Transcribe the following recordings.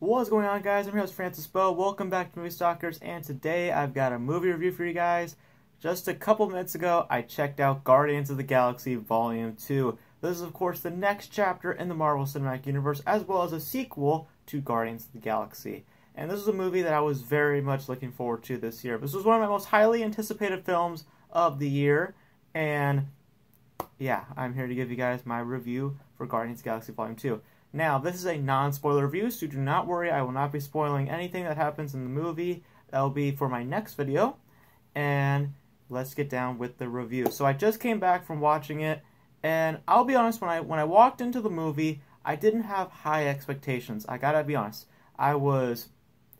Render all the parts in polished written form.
What's going on, guys? I'm your host, Beau. Welcome back to Movie Stalkers, and today I've got a movie review for you guys. Just a couple minutes ago, I checked out Guardians of the Galaxy Volume 2. This is, of course, the next chapter in the Marvel Cinematic Universe, as well as a sequel to Guardians of the Galaxy. And this is a movie that I was very much looking forward to this year. This was one of my most highly anticipated films of the year, and yeah, I'm here to give you guys my review for Guardians of the Galaxy Volume 2. Now, this is a non-spoiler review, so do not worry, I will not be spoiling anything that happens in the movie. That will be for my next video, and let's get down with the review. So I just came back from watching it, and I'll be honest, when I walked into the movie, I didn't have high expectations. I gotta be honest. I was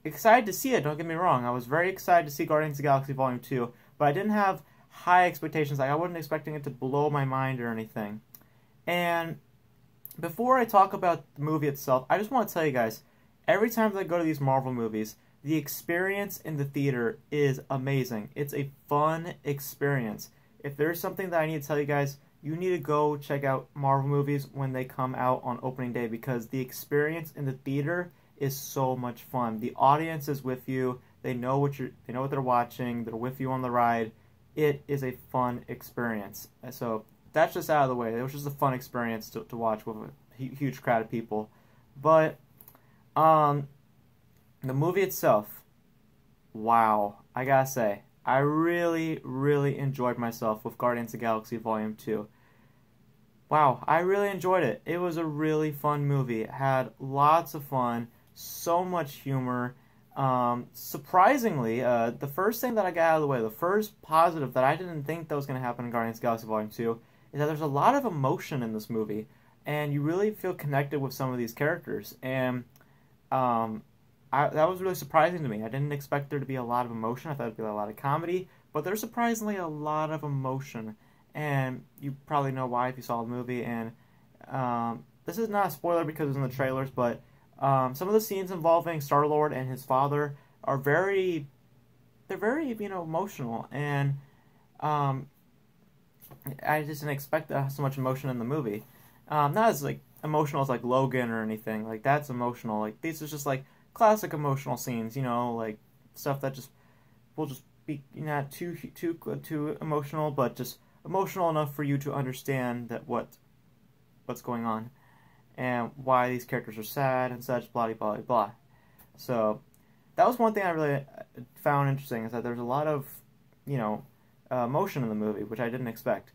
excited to see it, don't get me wrong. I was very excited to see Guardians of the Galaxy Volume 2, but I didn't have high expectations. Like, I wasn't expecting it to blow my mind or anything. And before I talk about the movie itself, I just want to tell you guys, every time that I go to these Marvel movies, the experience in the theater is amazing. It's a fun experience. If there's something that I need to tell you guys, you need to go check out Marvel movies when they come out on opening day, because the experience in the theater is so much fun. The audience is with you. They know what they're watching. They're with you on the ride. It is a fun experience. So that's just out of the way. It was just a fun experience to watch with a huge crowd of people. But the movie itself, wow, I gotta say, I really, really enjoyed myself with Guardians of the Galaxy Volume 2. Wow, I really enjoyed it. It was a really fun movie. It had lots of fun, so much humor. Surprisingly, the first thing that I got out of the way, the first positive that I didn't think that was going to happen in Guardians of the Galaxy Volume 2, is that there's a lot of emotion in this movie, and you really feel connected with some of these characters, and that was really surprising to me. I didn't expect there to be a lot of emotion. I thought it'd be a lot of comedy, but there's surprisingly a lot of emotion, and you probably know why if you saw the movie. And this is not a spoiler because it's in the trailers, but some of the scenes involving Star-Lord and his father are very emotional, and I just didn't expect so much emotion in the movie. Not as like emotional as like Logan or anything. Like, that's emotional. Like, these are just like classic emotional scenes, like stuff that will just be not too emotional, but just emotional enough for you to understand that what's going on and why these characters are sad and such, blah blah blah blah. So that was one thing I really found interesting, is that there's a lot of emotion in the movie, which I didn't expect.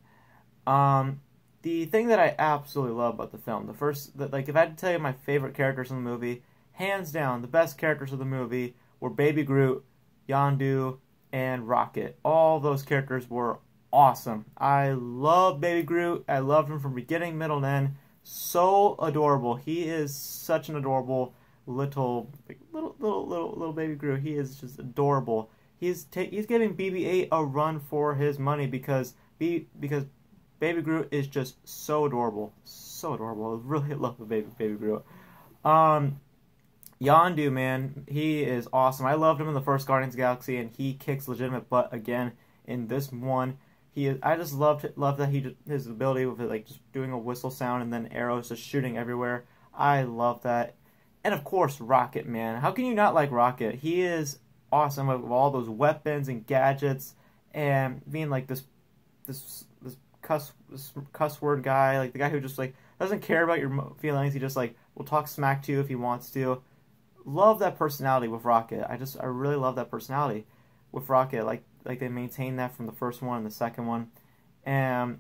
The thing that I absolutely love about the film, like, if I had to tell you my favorite characters in the movie, hands down, the best characters of the movie were Baby Groot, Yondu, and Rocket. All those characters were awesome. I love Baby Groot. I loved him from beginning, middle, and end. So adorable. He is such an adorable little Baby Groot. He is just adorable. He's giving BB-8 a run for his money because Baby Groot is just so adorable. So adorable. I really love the Baby Groot. Yondu, man, he is awesome. I loved him in the first Guardians of the Galaxy, and he kicks legitimate butt again in this one. I just loved that his ability with it, like just doing a whistle sound and then arrows just shooting everywhere. I love that. And of course, Rocket, man. How can you not like Rocket? He is awesome with all those weapons and gadgets, and being like this cuss word guy, like the guy who just like doesn't care about your feelings. He just like will talk smack to you if he wants to. Love that personality with Rocket. I really love that personality with Rocket. Like they maintained that from the first one and the second one. And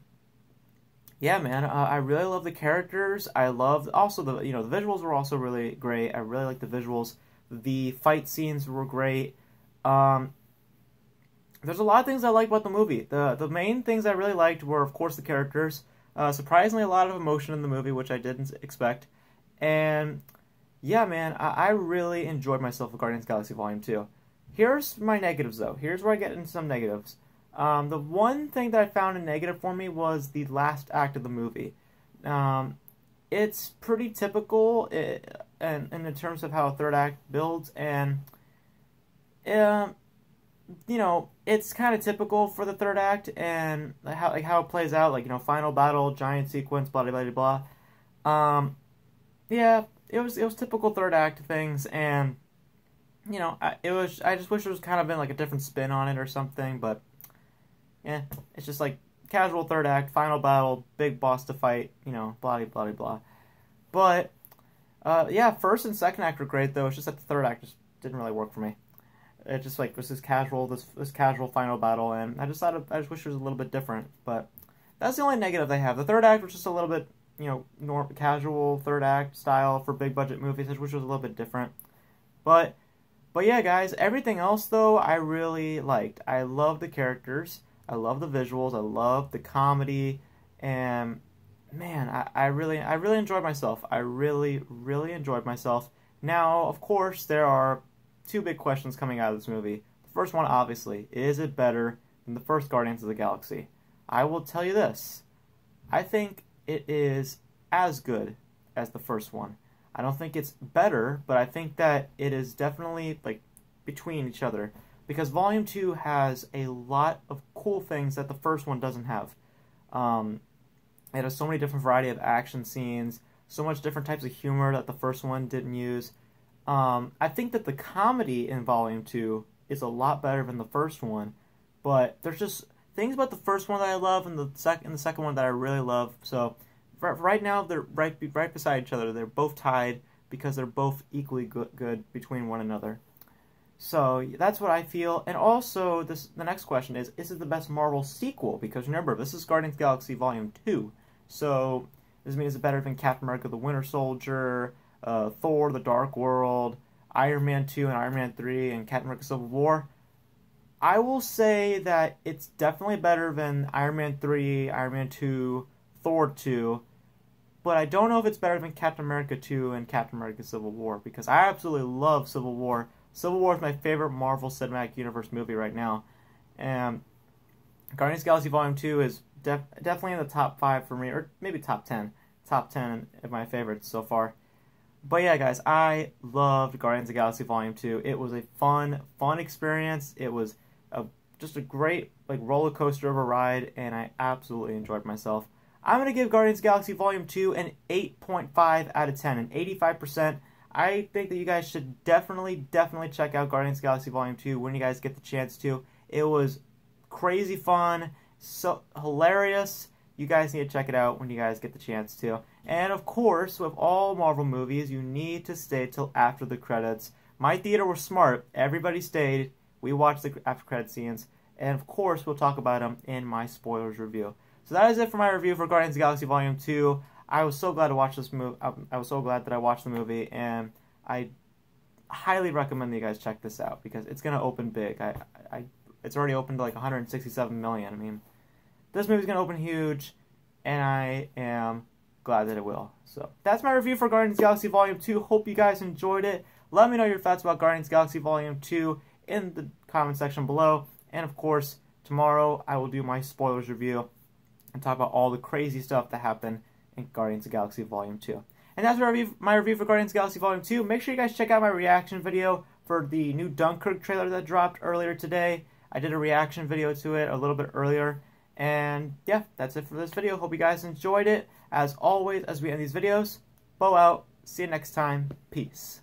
yeah, man, I really love the characters. I loved also the visuals were also really great. I really like the visuals. The fight scenes were great. There's a lot of things I like about the movie. The main things I really liked were, of course, the characters. Surprisingly, a lot of emotion in the movie, which I didn't expect. And yeah, man, I really enjoyed myself with Guardians of the Galaxy Volume 2. Here's my negatives, though. Here's where I get into some negatives. The one thing that I found a negative for me was the last act of the movie. It's pretty typical in terms of how a third act builds, and it's kind of typical for the third act and how it plays out, final battle, giant sequence, blah blah blah blah. Yeah, it was typical third act things, and you know, I just wish there was kind of been like a different spin on it or something, but yeah, it's just like casual third act, final battle, big boss to fight, you know, blah blah blah blah. But yeah, first and second act were great though. It's just that the third act just didn't really work for me. It just like was this casual final battle, and I just wish it was a little bit different. But that's the only negative they have. The third act was just a little bit, you know, casual third act style for big budget movies. I just wish it was a little bit different. But yeah, guys, everything else though I really liked. I love the characters, I love the visuals, I love the comedy, and man, I really enjoyed myself. I really enjoyed myself. Now, of course, there are two big questions coming out of this movie. The first one, obviously, is it better than the first Guardians of the Galaxy? I will tell you this. I think it is as good as the first one. I don't think it's better, but I think that it is definitely like between each other, because Volume 2 has a lot of cool things that the first one doesn't have. It has so many different variety of action scenes, so much different types of humor that the first one didn't use. I think that the comedy in Volume 2 is a lot better than the first one, but there's just things about the first one that I love and the second one that I really love. So right now they're right beside each other. They're both tied because they're both equally good between one another. So that's what I feel. And also, the next question is it the best Marvel sequel? Because remember, this is Guardians of the Galaxy Volume 2. So this means it's better than Captain America the Winter Soldier, Thor the Dark World, Iron Man 2 and Iron Man 3, and Captain America Civil War. I will say that it's definitely better than Iron Man 3, Iron Man 2, Thor 2, but I don't know if it's better than Captain America 2 and Captain America Civil War, because I absolutely love Civil War. Civil War is my favorite Marvel Cinematic Universe movie right now, and Guardians of the Galaxy Volume 2 is definitely in the top 5 for me, or maybe top 10 of my favorites so far. But yeah, guys, I loved Guardians of the Galaxy Volume 2. It was a fun experience. It was just a great like roller coaster of a ride, and I absolutely enjoyed myself. I'm going to give Guardians of the Galaxy Volume 2 an 8.5 out of 10, an 85%. I think that you guys should definitely check out Guardians of the Galaxy Volume 2 when you guys get the chance to. It was crazy fun, so hilarious. You guys need to check it out when you guys get the chance to. And of course, with all Marvel movies, you need to stay till after the credits. My theater was smart. Everybody stayed. We watched the after credit scenes. And of course, we'll talk about them in my spoilers review. So that is it for my review for Guardians of the Galaxy Volume 2. I was so glad to watch this movie. I was so glad that I watched the movie, and I highly recommend that you guys check this out because it's gonna open big. It's already opened to like 167 million. I mean, this movie's gonna open huge, and I am glad that it will. So that's my review for Guardians of the Galaxy Volume 2. Hope you guys enjoyed it. Let me know your thoughts about Guardians of the Galaxy Volume 2 in the comment section below. And of course, tomorrow I will do my spoilers review and talk about all the crazy stuff that happened in Guardians of the Galaxy Volume 2. And that's my review for Guardians of the Galaxy Volume 2. Make sure you guys check out my reaction video for the new Dunkirk trailer that dropped earlier today. I did a reaction video to it a little bit earlier. And yeah, that's it for this video. Hope you guys enjoyed it. As always, as we end these videos, Beau out. See you next time. Peace.